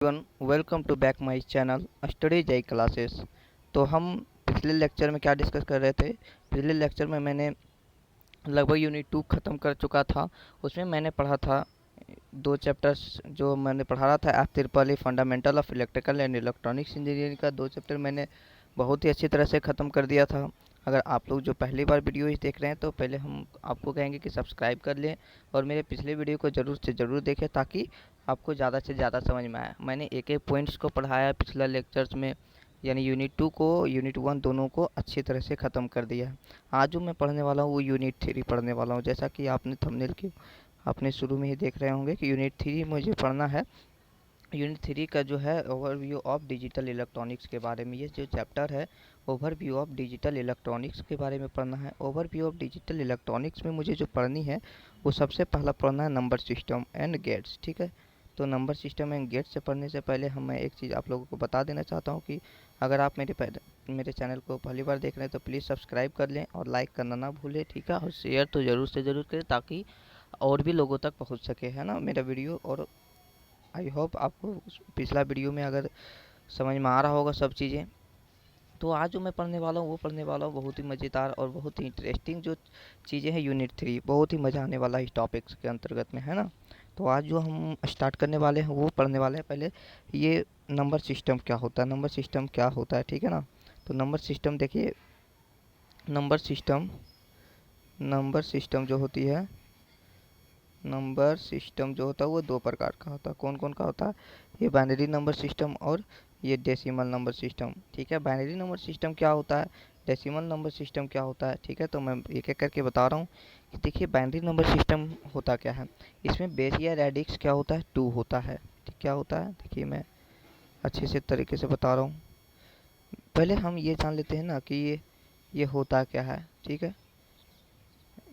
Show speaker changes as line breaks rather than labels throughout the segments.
Everyone, welcome to back my channel study Jai classes. तो हम पिछले लेक्चर में क्या डिस्कस कर रहे थे। पिछले लेक्चर में मैंने लगभग यूनिट 2 ख़त्म कर चुका था। उसमें मैंने पढ़ा था दो चैप्टर्स जो मैंने पढ़ा रहा था F triple E fundamental of electrical and electronics engineering का दो चैप्टर मैंने बहुत ही अच्छी तरह से ख़त्म कर दिया था। अगर आप लोग जो पहली बार वीडियो देख रहे हैं तो पहले हम आपको कहेंगे कि सब्सक्राइब कर लें और मेरे पिछले वीडियो को ज़रूर से ज़रूर देखें ताकि आपको ज़्यादा से ज़्यादा समझ में आए। मैंने एक एक पॉइंट्स को पढ़ाया पिछला लेक्चर्स में, यानी यूनिट 2 को यूनिट 1 दोनों को अच्छी तरह से ख़त्म कर दिया है। आज जो मैं पढ़ने वाला हूँ वो यूनिट 3 पढ़ने वाला हूँ। जैसा कि आपने थंबनेल के आपने शुरू में ही देख रहे होंगे कि यूनिट 3 मुझे पढ़ना है। यूनिट 3 का जो है ओवरव्यू ऑफ डिजिटल इलेक्ट्रॉनिक्स के बारे में, ये जो चैप्टर है ओवरव्यू ऑफ डिजिटल इलेक्ट्रॉनिक्स के बारे में पढ़ना है। ओवरव्यू ऑफ डिजिटल इलेक्ट्रॉनिक्स में मुझे जो पढ़नी है वो सबसे पहला पढ़ना है नंबर सिस्टम एंड गेट्स। ठीक है, तो नंबर सिस्टम एंड गेट्स से पढ़ने से पहले मैं एक चीज़ आप लोगों को बता देना चाहता हूँ कि अगर आप मेरे चैनल को पहली बार देख रहे हैं तो प्लीज़ सब्सक्राइब कर लें और लाइक करना ना भूलें। ठीक है, और शेयर तो ज़रूर से ज़रूर करें ताकि और भी लोगों तक पहुँच सके, है ना, मेरा वीडियो। और आई होप आपको पिछला वीडियो में अगर समझ में आ रहा होगा सब चीज़ें। तो आज जो मैं पढ़ने वाला हूँ वो पढ़ने वाला हूँ बहुत ही मज़ेदार और बहुत ही इंटरेस्टिंग जो चीज़ें हैं। यूनिट 3 बहुत ही मज़ा आने वाला है इस टॉपिक्स के अंतर्गत में, है ना। तो आज जो हम स्टार्ट करने वाले हैं वो पढ़ने वाले हैं। पहले ये नंबर सिस्टम क्या होता है, नंबर सिस्टम क्या होता है, ठीक है ना। तो नंबर सिस्टम देखिए, नंबर सिस्टम नंबर सिस्टम जो होती है, नंबर सिस्टम जो होता है वो दो प्रकार का होता है। कौन कौन का होता है? ये बाइनरी नंबर सिस्टम और ये डेसिमल नंबर सिस्टम। ठीक है, बाइनरी नंबर सिस्टम क्या होता है, डेसिमल नंबर सिस्टम क्या होता है, ठीक है। तो मैं एक एक करके बता रहा हूँ कि देखिए बाइनरी नंबर सिस्टम होता क्या है। इसमें बेस या रेडिक्स क्या होता है, 2 होता है। ठीक, क्या होता है देखिए मैं अच्छे से तरीके से बता रहा हूँ। पहले हम ये जान लेते हैं ना कि ये होता क्या है। ठीक है,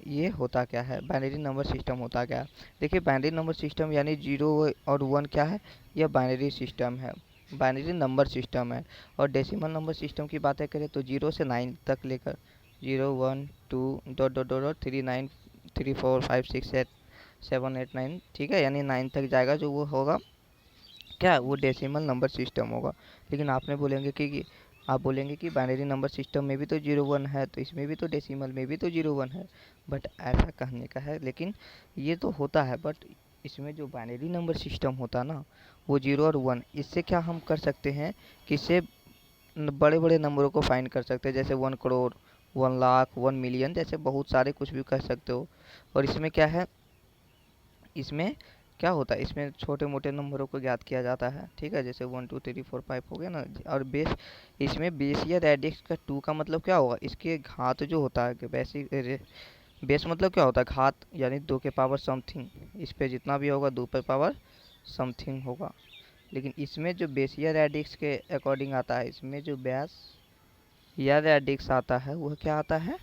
ये होता क्या है, बाइनरी नंबर सिस्टम होता क्या है। देखिए बाइनरी नंबर सिस्टम यानी 0 और 1 क्या है, यह बाइनरी सिस्टम है, बाइनरी नंबर सिस्टम है। और डेसिमल नंबर सिस्टम की बातें करें तो 0 से 9 तक लेकर 0 1 2 डॉट डॉट डॉट 3 9 3 4 5 6 7 8 9, ठीक है, यानी 9 तक जाएगा जो वो होगा क्या, वो डेसिमल नंबर सिस्टम होगा। लेकिन आपने बोलेंगे कि आप बोलेंगे कि बाइनरी नंबर सिस्टम में भी तो 0 1 है, तो इसमें भी तो डेसिमल में भी तो 0 1 है। बट ऐसा कहने का है, लेकिन ये तो होता है, बट इसमें जो बाइनरी नंबर सिस्टम होता है ना वो 0 और 1, इससे क्या हम कर सकते हैं कि इससे बड़े बड़े नंबरों को फाइंड कर सकते हैं, जैसे 1 करोड़, 1 लाख, 1 मिलियन, जैसे बहुत सारे कुछ भी कर सकते हो। और इसमें क्या है, इसमें क्या होता है, इसमें छोटे मोटे नंबरों को ज्ञात किया जाता है। ठीक है, जैसे 1 2 3 4 5 हो गया ना। और बेस, इसमें बेस या रेडिक्स का 2 का मतलब क्या होगा, इसके घात जो होता है कि बेस मतलब क्या होता है, घात, यानी 2 के पावर समथिंग। इस पे जितना भी होगा 2 पे पावर समथिंग होगा। लेकिन इसमें जो बेस या रेडिक्स के अकॉर्डिंग आता है, इसमें जो बेस या रेडिक्स आता है वह क्या आता है,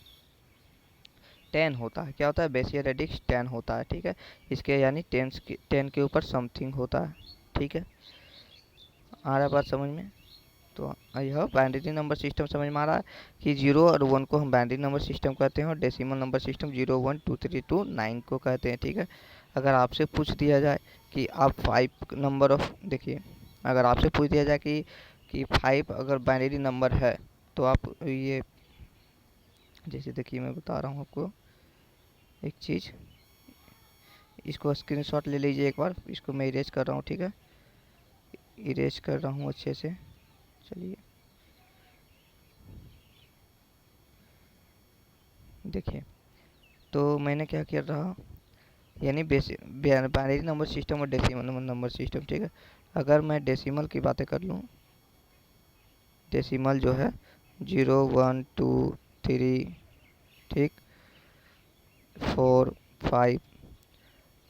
10 होता है। क्या होता है, बेस या रेडिक्स 10 होता है। ठीक है, इसके यानी 10 के ऊपर समथिंग होता है। ठीक है, आ रहा है बात समझ में। तो यह बाइनरी नंबर सिस्टम समझ में आ रहा है कि 0 और 1 को हम बाइनरी नंबर सिस्टम कहते हैं और डेसिमल नंबर सिस्टम 0 1 2 3 2 9 को कहते हैं। ठीक है, अगर आपसे पूछ दिया जाए कि आप 5 नंबर ऑफ, देखिए अगर आपसे पूछ दिया जाए कि 5 अगर बाइनरी नंबर है तो आप ये, जैसे देखिए मैं बता रहा हूँ आपको एक चीज़, इसको स्क्रीनशॉट ले लीजिए एक बार, इसको मैं इरेज कर रहा हूँ। ठीक है, इरेज कर रहा हूँ अच्छे से, चलिए देखिए। तो मैंने क्या किया रहा, यानी बाइनरी नंबर सिस्टम और डेसिमल नंबर सिस्टम। ठीक है, अगर मैं डेसिमल की बातें कर लूँ, डेसिमल जो है 0 1 2 3, ठीक, 4 5,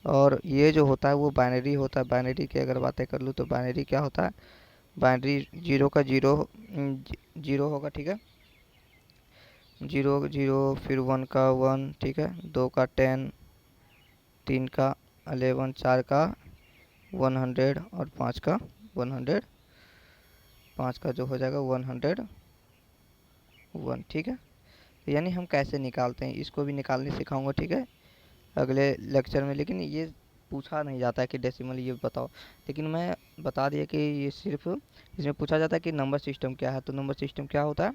और ये जो होता है वो बाइनरी होता है। बाइनरी की अगर बातें कर लूँ तो बाइनरी क्या होता है, बाइनरी 0 का 0 0 होगा। ठीक है, 0 0, फिर 1 का 1, ठीक है, 2 का 10, 3 का 11, 4 का 100 और 5 का 100, 5 का जो हो जाएगा 101। ठीक है, यानी हम कैसे निकालते हैं इसको भी निकालने सिखाऊंगा। ठीक है, अगले लेक्चर में। लेकिन ये पूछा नहीं जाता है कि डेसिमल ये बताओ, लेकिन मैं बता दिया कि ये सिर्फ इसमें पूछा जाता है कि नंबर सिस्टम क्या है। तो नंबर सिस्टम क्या होता है,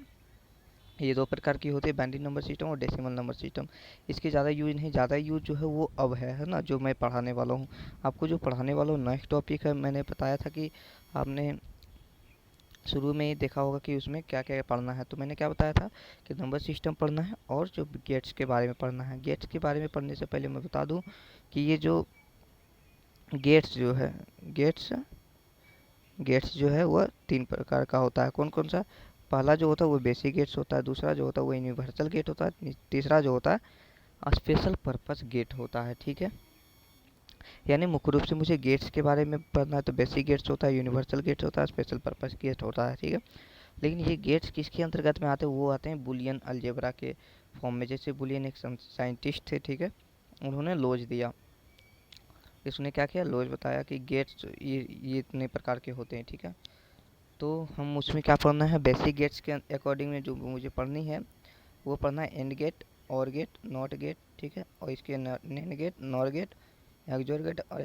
ये दो प्रकार की होती है, बाइनरी नंबर सिस्टम और डेसिमल नंबर सिस्टम। इसके ज़्यादा यूज नहीं, ज़्यादा यूज जो है वो अब है ना, जो मैं पढ़ाने वाला हूँ आपको। जो पढ़ाने वाला हूँ नेक्स्ट टॉपिक है, मैंने बताया था कि आपने शुरू में ही देखा होगा कि उसमें क्या क्या पढ़ना है। तो मैंने क्या बताया था कि नंबर सिस्टम पढ़ना है और जो गेट्स के बारे में पढ़ना है। गेट्स के बारे में पढ़ने से पहले मैं बता दूं कि ये जो गेट्स जो है, गेट्स गेट्स जो है वह तीन प्रकार का होता है। कौन कौन सा, पहला जो होता है वो बेसिक गेट्स होता है, दूसरा जो होता है वो यूनिवर्सल गेट होता है, तीसरा जो होता है स्पेशल पर्पस गेट होता है। ठीक है, यानी मुख्य रूप से मुझे गेट्स के बारे में पढ़ना है तो बेसिक गेट्स होता है, यूनिवर्सल गेट्स होता है, स्पेशल पर्पस गेट होता है। ठीक है, लेकिन ये गेट्स किसके अंतर्गत में आते हैं, वो आते हैं बुलियन अलजेब्रा के फॉर्म में। जैसे बुलियन एक साइंटिस्ट थे, ठीक है, उन्होंने लॉज दिया, इसने क्या किया, लॉज बताया कि गेट्स ये इतने प्रकार के होते हैं। ठीक है, तो हम उसमें क्या पढ़ना है, बेसिक गेट्स के अकॉर्डिंग में जो मुझे पढ़नी है वो पढ़ना है and gate, or gate, not gate. ठीक है, और इसके nand gate, nor gate, xor gate और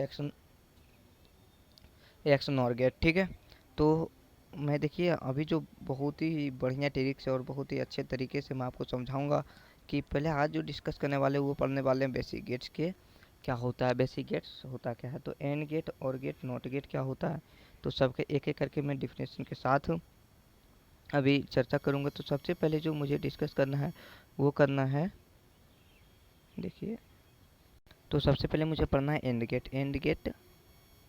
एक्शन नॉर गेट। ठीक है, तो मैं देखिए अभी जो बहुत ही बढ़िया तरीके से और बहुत ही अच्छे तरीके से मैं आपको समझाऊंगा कि पहले आज जो डिस्कस करने वाले वो पढ़ने वाले हैं बेसिक गेट्स के क्या होता है, बेसिक गेट्स होता क्या है, तो and gate, or gate, not gate क्या होता है, तो सबके एक एक करके मैं डिफिनेशन के साथ अभी चर्चा करूंगा। तो सबसे पहले जो मुझे डिस्कस करना है वो करना है, देखिए, तो सबसे पहले मुझे पढ़ना है एंड गेट। एंड गेट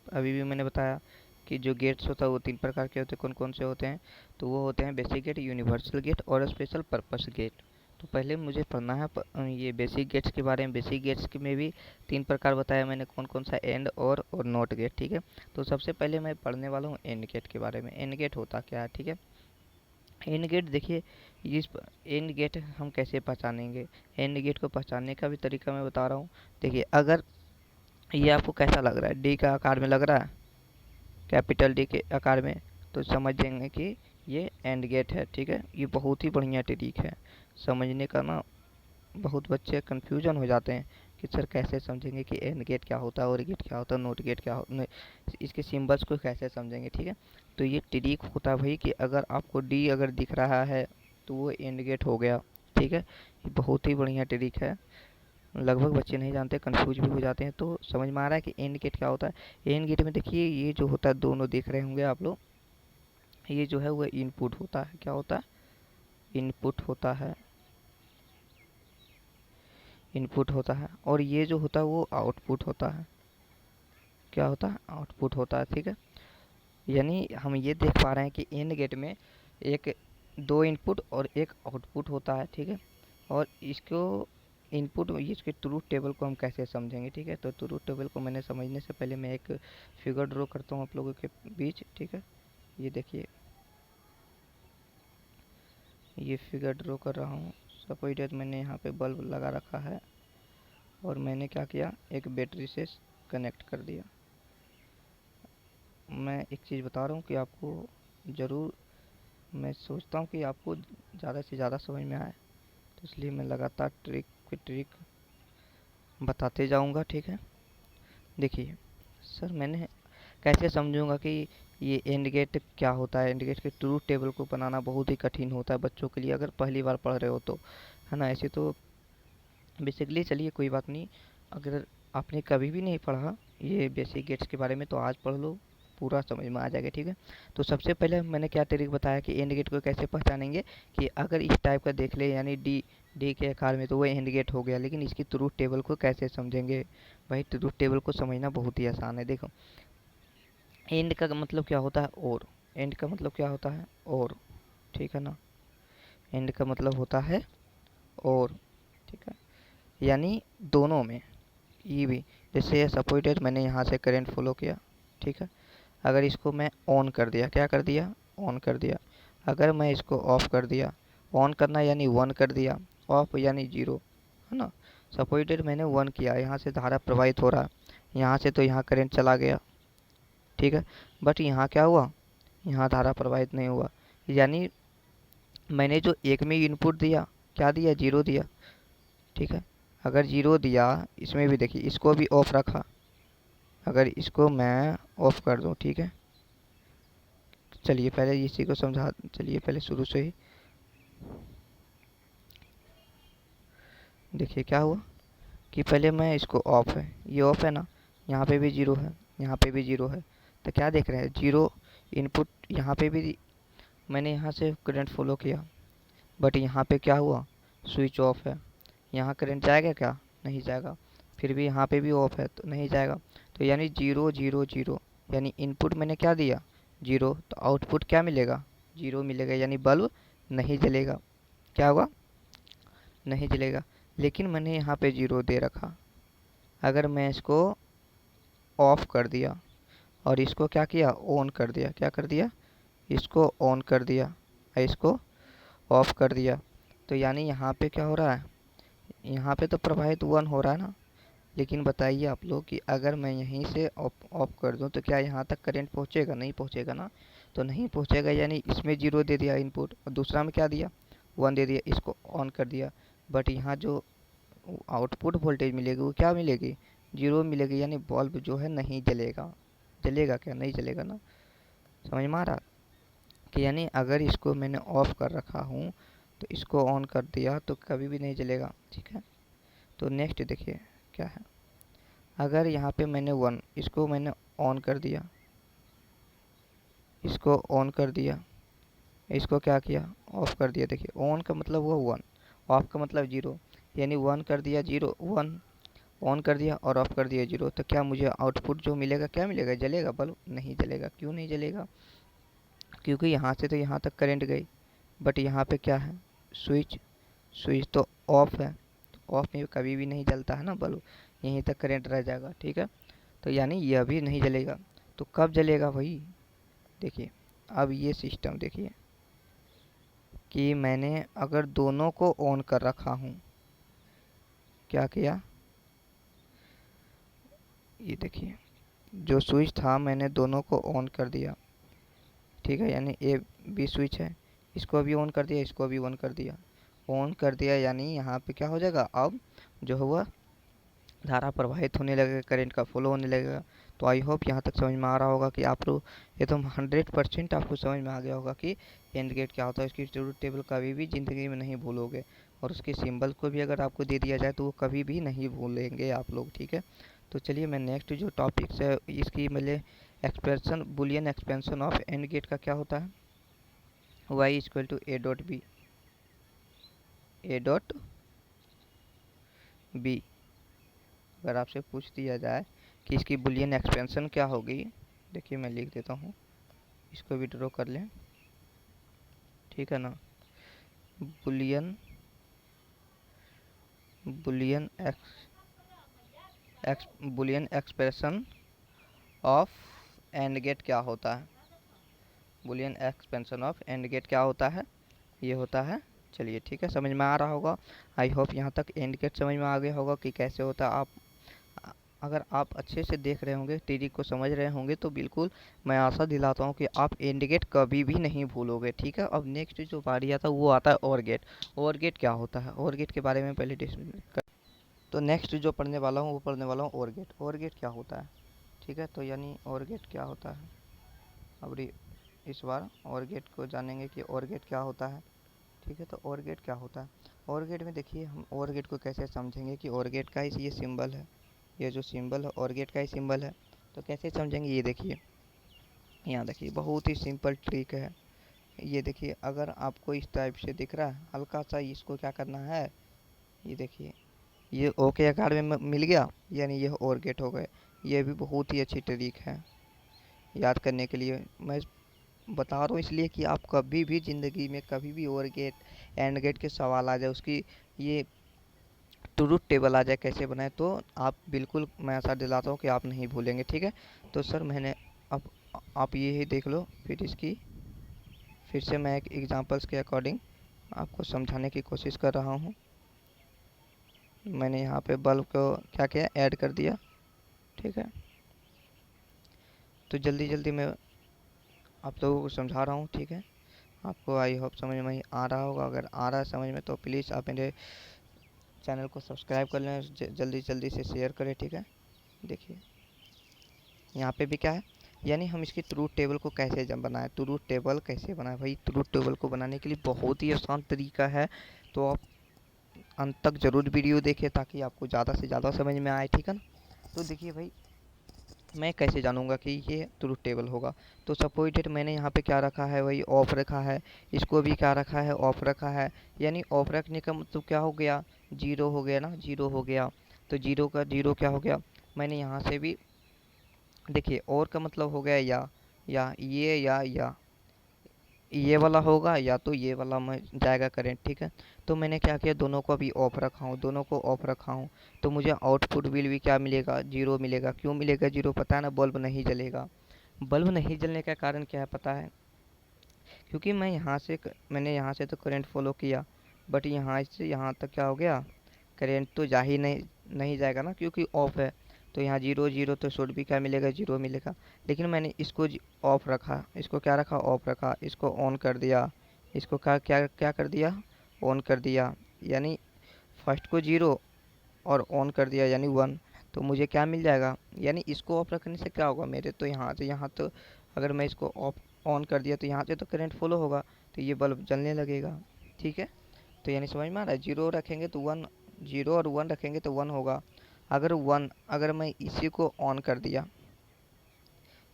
अभी भी मैंने बताया कि जो गेट्स होता है वो तीन प्रकार के होते हैं। कौन कौन से होते हैं, तो वो होते हैं बेसिक गेट, यूनिवर्सल गेट और स्पेशल पर्पस गेट। तो पहले मुझे पढ़ना है ये बेसिक गेट्स के बारे में। बेसिक गेट्स के में भी तीन प्रकार बताया मैंने, कौन कौन सा, एंड और नॉट गेट। ठीक है, तो सबसे पहले मैं पढ़ने वाला हूँ एंड गेट के बारे में। एंड गेट होता क्या है, ठीक है, एंड गेट देखिए, इस एंड गेट हम कैसे पहचानेंगे, एंड गेट को पहचानने का भी तरीका मैं बता रहा हूँ। देखिए, अगर ये आपको कैसा लग रहा है, डी का आकार में लग रहा है, कैपिटल डी के आकार में, तो समझ जाएंगे कि ये एंड गेट है। ठीक है, ये बहुत ही बढ़िया ट्रिक है समझने का ना। बहुत बच्चे कंफ्यूजन हो जाते हैं कि सर कैसे समझेंगे कि एंड गेट क्या होता है और गेट क्या होता है, नोट गेट क्या होता है, इसके सिंबल्स को कैसे समझेंगे। ठीक है, तो ये ट्रिक होता है भाई कि अगर आपको डी अगर दिख रहा है तो वो एंड गेट हो गया। ठीक है, ये बहुत ही बढ़िया ट्रिक है, लगभग बच्चे नहीं जानते, कंफ्यूज भी हो जाते हैं। तो समझ में आ रहा है कि एंड गेट क्या होता है। एंड गेट में देखिए ये जो होता है, दोनों देख रहे होंगे आप लोग, ये जो है वो इनपुट होता है। क्या होता है, इनपुट होता है, इनपुट होता है, और ये जो होता है वो आउटपुट होता है। क्या होता है, आउटपुट होता है। ठीक है, यानी हम ये देख पा रहे हैं कि एंड गेट में एक, दो इनपुट और एक आउटपुट होता है। ठीक है, और इसको इनपुट, इसके ट्रूथ टेबल को हम कैसे समझेंगे। ठीक है, तो ट्रूथ टेबल को मैंने समझने से पहले मैं एक फिगर ड्रॉ करता हूँ आप लोगों के बीच। ठीक है, ये देखिए, ये फिगर ड्रॉ कर रहा हूँ। सपोज मैंने यहाँ पे बल्ब लगा रखा है और मैंने क्या किया, एक बैटरी से कनेक्ट कर दिया। मैं एक चीज़ बता रहा हूँ कि आपको ज़रूर, मैं सोचता हूँ कि आपको ज़्यादा से ज़्यादा समझ में आए, तो इसलिए मैं लगातार ट्रिक पे ट्रिक बताते जाऊँगा। ठीक है, देखिए सर, मैंने कैसे समझूंगा कि ये एंड गेट क्या होता है। एंड गेट के ट्रूथ टेबल को बनाना बहुत ही कठिन होता है बच्चों के लिए, अगर पहली बार पढ़ रहे हो तो, है ना। ऐसे तो बेसिकली चलिए कोई बात नहीं, अगर आपने कभी भी नहीं पढ़ा ये बेसिक गेट्स के बारे में तो आज पढ़ लो, पूरा समझ में आ जाएगा। ठीक है, तो सबसे पहले मैंने क्या ट्रिक बताया कि एंड गेट को कैसे पहचानेंगे, कि अगर इस टाइप का देख ले, यानी डी, डी के आकार में, तो वो एंड गेट हो गया। लेकिन इसकी ट्रूथ टेबल को कैसे समझेंगे, भाई ट्रूथ टेबल को समझना बहुत ही आसान है। देखो, एंड का मतलब क्या होता है, और, एंड का मतलब क्या होता है, और, ठीक है ना, एंड का मतलब होता है और, ठीक है, यानी दोनों में, ये भी, जैसे सपोज मैंने यहाँ से करंट फॉलो किया। ठीक है, अगर इसको मैं ऑन कर दिया, क्या कर दिया, ऑन कर दिया, अगर मैं इसको ऑफ कर दिया, ऑन करना यानी वन कर दिया, ऑफ यानी जीरो, है ना। सपोज मैंने वन किया, यहाँ से धारा प्रवाहित हो रहा, यहाँ से तो यहाँ करंट चला गया। ठीक है, बट यहाँ क्या हुआ, यहाँ धारा प्रवाहित नहीं हुआ, यानी मैंने जो एक में इनपुट दिया, क्या दिया, जीरो दिया। ठीक है, अगर जीरो दिया, इसमें भी देखिए, इसको भी ऑफ रखा, अगर इसको मैं ऑफ कर दूं, ठीक है, चलिए पहले इसी को समझा, चलिए पहले शुरू से ही देखिए क्या हुआ कि पहले मैं इसको ऑफ है, ये ऑफ है ना, यहाँ पे भी जीरो है, यहाँ पे भी जीरो है, तो क्या देख रहे हैं, जीरो इनपुट। यहाँ पे भी मैंने यहाँ से करंट फॉलो किया, बट यहाँ पे क्या हुआ, स्विच ऑफ है। यहाँ करंट जाएगा क्या, नहीं जाएगा। फिर भी यहाँ पे भी ऑफ है तो नहीं जाएगा। तो यानी जीरो जीरो जीरो, यानी इनपुट मैंने क्या दिया, जीरो, तो आउटपुट क्या मिलेगा, जीरो मिलेगा, यानी बल्ब नहीं जलेगा। क्या होगा, नहीं जलेगा। लेकिन मैंने यहाँ पे जीरो दे रखा, अगर मैं इसको ऑफ कर दिया और इसको क्या किया, ऑन कर दिया, क्या कर दिया, इसको ऑन कर दिया और इसको ऑफ कर दिया, तो यानी यहाँ पे क्या हो रहा है, यहाँ पे तो प्रवाहित वन हो रहा है ना। लेकिन बताइए आप लोग कि अगर मैं यहीं से ऑफ कर दूं तो क्या यहाँ तक करंट पहुँचेगा, नहीं पहुँचेगा ना, तो नहीं पहुँचेगा। यानी इसमें जीरो दे दिया इनपुट और दूसरा में क्या दिया, वन दे दिया, इसको ऑन कर दिया, बट यहाँ जो आउटपुट वोल्टेज मिलेगी वो क्या मिलेगी, जीरो मिलेगी। यानी बल्ब जो है नहीं जलेगा। जलेगा क्या, नहीं जलेगा ना। समझ में आ रहा कि यानी अगर इसको मैंने ऑफ कर रखा हूँ तो इसको ऑन कर दिया तो कभी भी नहीं जलेगा, ठीक है। तो नेक्स्ट देखिए क्या है, अगर यहाँ पे मैंने वन, इसको मैंने ऑन कर दिया, इसको ऑन कर दिया, इसको क्या किया, ऑफ कर दिया। देखिए ऑन का मतलब हुआ वन, ऑफ का मतलब जीरो, यानी वन कर दिया जीरो, वन ऑन कर दिया और ऑफ कर दिया जीरो, तो क्या मुझे आउटपुट जो मिलेगा, क्या मिलेगा, जलेगा बल्ब, नहीं जलेगा। क्यों नहीं जलेगा, क्योंकि यहाँ से तो यहाँ तक करंट गई, बट यहाँ पे क्या है, स्विच, स्विच तो ऑफ है, तो ऑफ में कभी भी नहीं जलता है ना बल्ब, यहीं तक करंट रह जाएगा, ठीक है। तो यानी यह भी नहीं जलेगा, तो कब जलेगा भाई, देखिए अब ये सिस्टम देखिए कि मैंने अगर दोनों को ऑन कर रखा हूँ, क्या किया, ये देखिए जो स्विच था मैंने दोनों को ऑन कर दिया, ठीक है। यानी ए बी स्विच है, इसको भी ऑन कर दिया, इसको भी ऑन कर दिया, ऑन कर दिया, यानी यहाँ पे क्या हो जाएगा, अब जो हुआ धारा प्रवाहित होने लगेगा, करंट का फ्लो होने लगेगा। तो आई होप यहाँ तक समझ में आ रहा होगा कि आप लोग एकदम 100% आपको समझ में आ गया होगा कि एंड गेट क्या होता है। इसकी ट्रूथ टेबल कभी भी ज़िंदगी में नहीं भूलोगे, और उसके सिंबल को भी अगर आपको दे दिया जाए तो वो कभी भी नहीं भूलेंगे आप लोग, ठीक है। तो चलिए मैं नेक्स्ट जो टॉपिक्स है इसकी मतलब expression, boolean expansion of and gate का क्या होता है, y equal to a dot b, a dot b. अगर आपसे पूछ दिया जाए कि इसकी बुलियन एक्सपेंशन क्या होगी, देखिए मैं लिख देता हूँ, इसको भी ड्रॉ कर लें, ठीक है ना। Boolean, boolean boolean expression of and gate क्या होता है, boolean expansion of and gate क्या होता है, ये होता है। चलिए ठीक है, समझ में आ रहा होगा। आई होप यहाँ तक एंड गेट समझ में आ गया होगा कि कैसे होता है। आप अगर आप अच्छे से देख रहे होंगे, ट्रिक को समझ रहे होंगे, तो बिल्कुल मैं आशा दिलाता हूँ कि आप एंड गेट कभी भी नहीं भूलोगे, ठीक है। अब नेक्स्ट जो बारी आता है वो आता है और गेट। और गेट क्या होता है, और गेट के बारे में पहले डिस्कस। तो नेक्स्ट जो पढ़ने वाला हूँ वो पढ़ने वाला हूँ और गेट। और गेट क्या होता है, ठीक है। तो यानी और गेट क्या होता है, अब इस बार और गेट को जानेंगे कि और गेट क्या होता है, ठीक है। तो और गेट क्या होता है, और गेट में देखिए हम और गेट को कैसे समझेंगे कि और गेट का ही ये सिंबल है, ये जो सिंबल है और गेट का ही सिंबल है। तो कैसे समझेंगे, ये देखिए, यहाँ देखिए बहुत ही सिंपल ट्रिक है। ये देखिए अगर आपको इस टाइप से दिख रहा है हल्का सा, इसको क्या करना है, ये देखिए ये ओके आकार में मिल गया, यानी यह और गेट हो गए। ये भी बहुत ही अच्छी ट्रिक है याद करने के लिए, मैं बता रहा हूँ इसलिए कि आप कभी भी ज़िंदगी में कभी भी और गेट एंड गेट के सवाल आ जाए, उसकी ये ट्रूथ टेबल आ जाए कैसे बनाए, तो आप बिल्कुल, मैं आशा दिलाता हूँ कि आप नहीं भूलेंगे, ठीक है। तो सर मैंने अब आप ये ही देख लो, फिर से मैं एक एग्जांपल्स के अकॉर्डिंग आपको समझाने की कोशिश कर रहा हूँ। मैंने यहाँ पे बल्ब को क्या किया, ऐड कर दिया, ठीक है। तो जल्दी जल्दी मैं आप लोगों को समझा रहा हूँ, ठीक है। आपको आई होप समझ में आ रहा होगा, अगर आ रहा है समझ में तो प्लीज़ आप मेरे चैनल को सब्सक्राइब कर लें, जल्दी जल्दी से शेयर करें, ठीक है। देखिए यहाँ पे भी क्या है, यानी हम इसकी ट्रूथ टेबल को कैसे जब बनाएं, ट्रूथ टेबल कैसे बनाएं भाई। ट्रूथ टेबल को बनाने के लिए बहुत ही आसान तरीका है, तो आप अंत तक ज़रूर वीडियो देखें ताकि आपको ज़्यादा से ज़्यादा समझ में आए, ठीक है ना। तो देखिए भाई, मैं कैसे जानूंगा कि ये ट्रूथ टेबल होगा। तो सपोज डेट मैंने यहाँ पे क्या रखा है, वही ऑफ रखा है, इसको भी क्या रखा है, ऑफ रखा है। यानी ऑफ रखने का मतलब क्या हो गया, जीरो हो गया ना, जीरो हो गया। तो जीरो का जीरो क्या हो गया, मैंने यहाँ से भी देखिए, और का मतलब हो गया या ये या ये वाला होगा या तो ये वाला में जाएगा करंट, ठीक है। तो मैंने क्या किया, दोनों को अभी ऑफ रखा हूँ, दोनों को ऑफ रखा हूँ। तो मुझे आउटपुट बिल भी क्या मिलेगा, जीरो मिलेगा। क्यों मिलेगा जीरो, पता है ना, बल्ब नहीं जलेगा। बल्ब नहीं जलने का कारण क्या है पता है, क्योंकि मैंने यहाँ से तो करंट फॉलो किया, बट यहाँ से यहाँ तक क्या हो गया, करंट तो जा ही नहीं जाएगा ना, क्योंकि ऑफ है। तो यहाँ जीरो जीरो, तो शॉर्ट भी क्या मिलेगा, जीरो मिलेगा। लेकिन मैंने इसको ऑफ रखा, इसको क्या रखा, ऑफ रखा, इसको ऑन कर दिया, इसको क्या क्या क्या कर दिया, ऑन कर दिया। यानी फर्स्ट को जीरो और ऑन कर दिया यानी वन। तो मुझे क्या मिल जाएगा, यानी इसको ऑफ रखने से क्या होगा मेरे, तो यहाँ से यहाँ तो अगर मैं इसको ऑफ ऑन कर दिया तो यहाँ से तो करंट फॉलो होगा, तो ये बल्ब जलने लगेगा, ठीक है। तो यानी समझ में आ रहा है, जीरो रखेंगे तो वन, जीरो और वन रखेंगे तो वन होगा। अगर मैं इसी को ऑन कर दिया,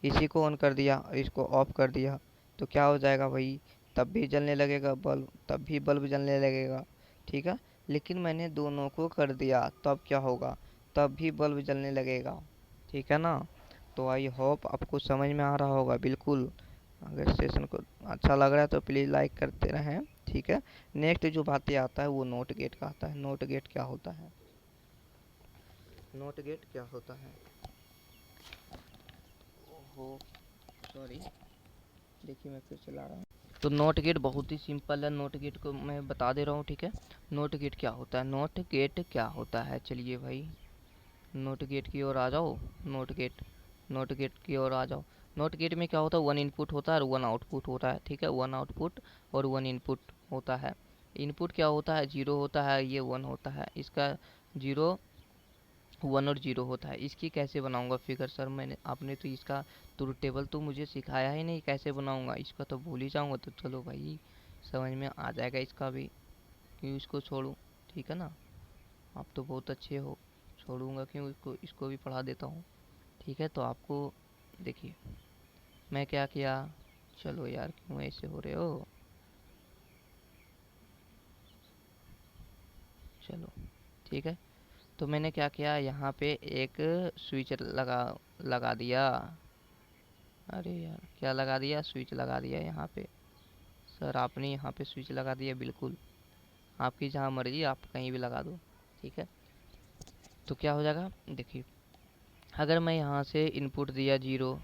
इसी को ऑन कर दिया और इसको ऑफ कर दिया, तो क्या हो जाएगा भाई, तब भी जलने लगेगा बल्ब, तब भी बल्ब जलने लगेगा, ठीक है। लेकिन मैंने दोनों को कर दिया, तब क्या होगा, तब भी बल्ब जलने लगेगा, ठीक है ना। तो आई होप आपको समझ में आ रहा होगा बिल्कुल। अगर सेशन को अच्छा लग रहा है तो प्लीज़ लाइक करते रहें, ठीक है। नेक्स्ट जो बातें आता है वो नोट गेट का आता है। नोट गेट क्या होता है, नोट गेट क्या होता है, ओहो सॉरी, देखिए मैं फिर चला रहा हूँ। तो नोट गेट बहुत ही सिंपल है, नोट गेट को मैं बता दे रहा हूँ, ठीक है। नोट गेट क्या होता है, नोट गेट क्या होता है, चलिए भाई नोट गेट की ओर आ जाओ। नोट गेट की ओर आ जाओ। नोट गेट में क्या होता है, वन इनपुट होता है और वन आउटपुट होता है, ठीक है। वन आउटपुट और वन इनपुट होता है। इनपुट क्या होता है, जीरो होता है, ये वन होता है, इसका जीरो वन और जीरो होता है। इसकी कैसे बनाऊंगा फिगर सर, मैंने आपने तो इसका ट्रूथ टेबल तो मुझे सिखाया ही नहीं, कैसे बनाऊंगा इसका तो भूल ही जाऊंगा। तो चलो भाई समझ में आ जाएगा इसका भी, क्यों इसको छोड़ूं, ठीक है ना। आप तो बहुत अच्छे हो, छोड़ूंगा क्यों, इसको भी पढ़ा देता हूँ, ठीक है। तो आपको देखिए मैं क्या किया, चलो यार क्यों ऐसे हो रहे हो, चलो ठीक है। तो मैंने क्या किया, यहाँ पे एक स्विच लगा दिया। अरे यार क्या लगा दिया, स्विच लगा दिया यहाँ पे। सर आपने यहाँ पे स्विच लगा दिया, बिल्कुल आपकी जहाँ मर्जी आप कहीं भी लगा दो, ठीक है। तो क्या हो जाएगा देखिए, अगर मैं यहाँ से इनपुट दिया जीरो,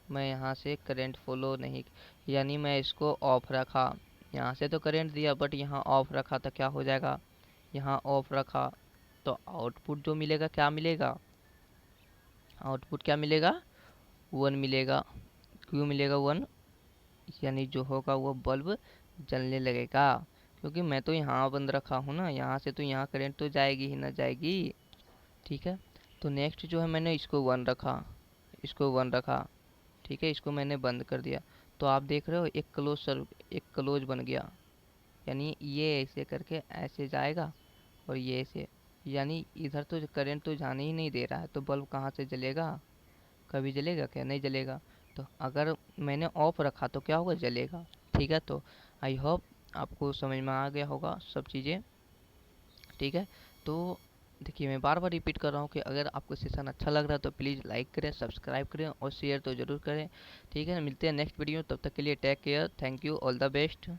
मैं यहाँ से करंट फॉलो नहीं, यानी मैं इसको ऑफ रखा, यहाँ से तो करंट दिया बट यहाँ ऑफ रखा, तो क्या हो जाएगा, यहाँ ऑफ रखा, तो आउटपुट जो मिलेगा क्या मिलेगा, आउटपुट क्या मिलेगा, वन मिलेगा। क्यों मिलेगा वन, यानी जो होगा वो बल्ब जलने लगेगा, क्योंकि मैं तो यहाँ बंद रखा हूँ ना, यहाँ से तो यहाँ करंट तो जाएगी ही ना जाएगी, ठीक है। तो नेक्स्ट जो है मैंने इसको वन रखा, इसको वन रखा, ठीक है, इसको मैंने बंद कर दिया। तो आप देख रहे हो एक एक क्लोज बन गया, यानी ये ऐसे करके ऐसे जाएगा और ये ऐसे, यानी इधर तो करंट तो जाने ही नहीं दे रहा है, तो बल्ब कहाँ से जलेगा, कभी जलेगा क्या, नहीं जलेगा। तो अगर मैंने ऑफ रखा तो क्या होगा, जलेगा, ठीक है। तो आई होप आपको समझ में आ गया होगा सब चीज़ें, ठीक है। तो देखिए मैं बार बार रिपीट कर रहा हूँ कि अगर आपको सेशन अच्छा लग रहा है तो प्लीज़ लाइक करें, सब्सक्राइब करें और शेयर तो ज़रूर करें, ठीक है। मिलते हैं नेक्स्ट वीडियो, तब तक के लिए take care, thank you, all the best.